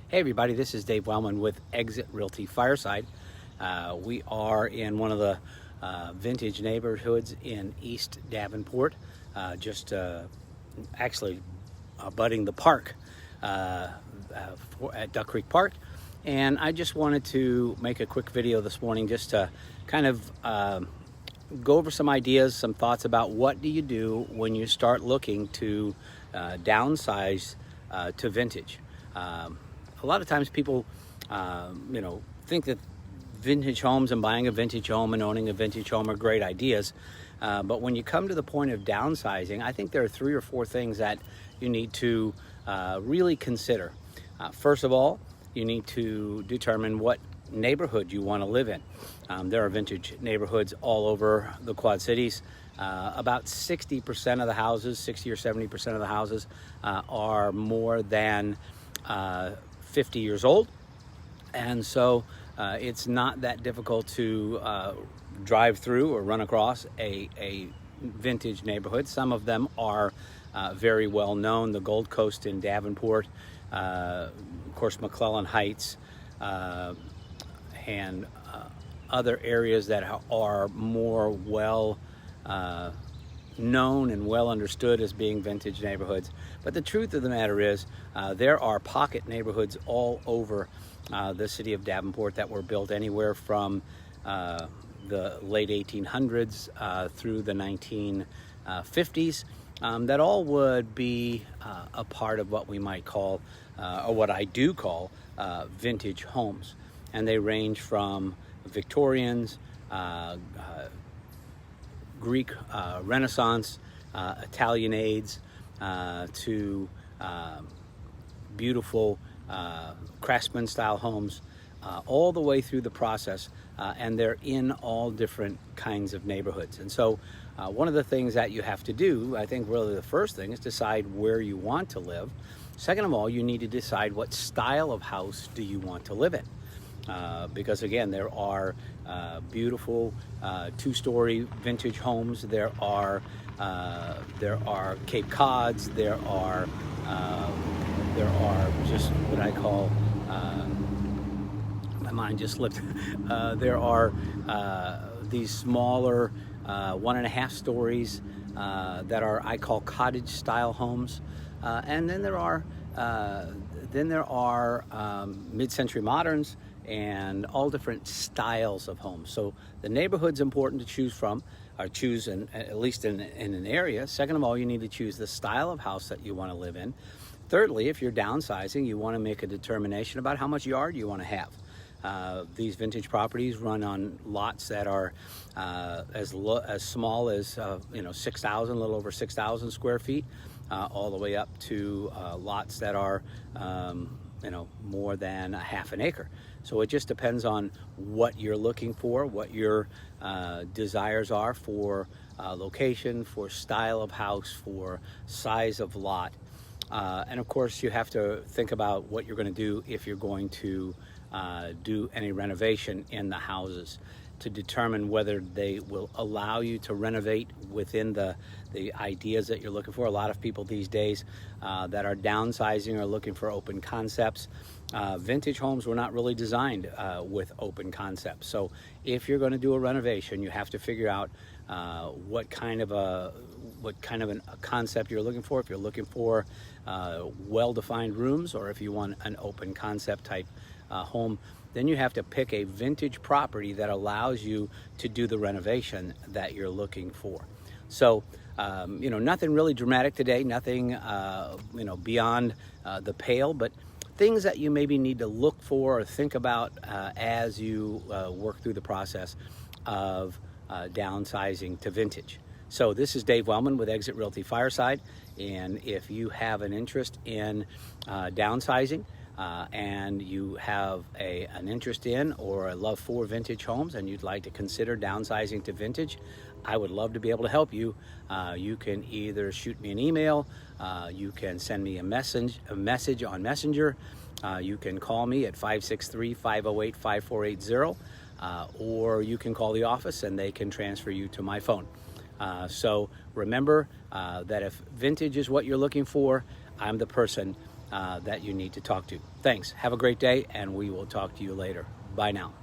Hey everybody, this is Dave Wellman with Exit Realty Fireside. We are in one of the vintage neighborhoods in East Davenport, actually abutting the park at Duck Creek Park. And I just wanted to make a quick video this morning just to kind of go over some ideas, some thoughts about what do you do when you start looking to downsize to vintage. A lot of times people, think that vintage homes and buying a vintage home and owning a vintage home are great ideas. But when you come to the point of downsizing, I think there are 3 or 4 things that you need to really consider. First of all, you need to determine what neighborhood you want to live in. There are vintage neighborhoods all over the Quad Cities. About 60% of the houses, 60 or 70% of the houses are more than 50 years old, and so it's not that difficult to drive through or run across a vintage neighborhood. Some of them are very well known: the Gold Coast in Davenport, of course McClellan Heights, and other areas that are more well known and well understood as being vintage neighborhoods. But the truth of the matter is there are pocket neighborhoods all over the city of Davenport that were built anywhere from the late 1800s through the 1950s that all would be a part of what we might call, or what I do call, vintage homes. And they range from Victorians, Greek Renaissance, Italianades, to beautiful craftsman style homes, all the way through the process, and they're in all different kinds of neighborhoods. And so one of the things that you have to do, I think really the first thing, is decide where you want to live. Second of all, you need to decide what style of house do you want to live in. Because again, there are beautiful 2-story vintage homes. There are Cape Cods. There are just what I call, my mind just slipped. There are these smaller 1.5 stories that are, I call, cottage style homes, and then there are mid-century moderns and all different styles of homes. So the neighborhood's important to choose from, or choose at least in an area. Second of all, you need to choose the style of house that you want to live in. Thirdly, if you're downsizing, you want to make a determination about how much yard you want to have. These vintage properties run on lots that are as small as 6,000, a little over 6,000 square feet, all the way up to lots that are more than a half an acre. So it just depends on what you're looking for, what your desires are for location, for style of house, for size of lot. And of course, you have to think about what you're going to do if you're going to do any renovation in the houses, to determine whether they will allow you to renovate within the ideas that you're looking for. A lot of people these days that are downsizing are looking for open concepts. Vintage homes were not really designed with open concepts. So if you're going to do a renovation, you have to figure out what kind of a concept you're looking for. If you're looking for well-defined rooms, or if you want an open concept type home, then you have to pick a vintage property that allows you to do the renovation that you're looking for. So, nothing really dramatic today, nothing, beyond the pale, but things that you maybe need to look for or think about as you work through the process of downsizing to vintage. So this is Dave Wellman with Exit Realty Fireside, and if you have an interest in downsizing, and you have an interest in or a love for vintage homes, and you'd like to consider downsizing to vintage, I would love to be able to help you. You can either shoot me an email, you can send me a message on Messenger, you can call me at 563-508-5480, or you can call the office and they can transfer you to my phone. So remember that if vintage is what you're looking for, I'm the person that you need to talk to. Thanks. Have a great day, and we will talk to you later. Bye now.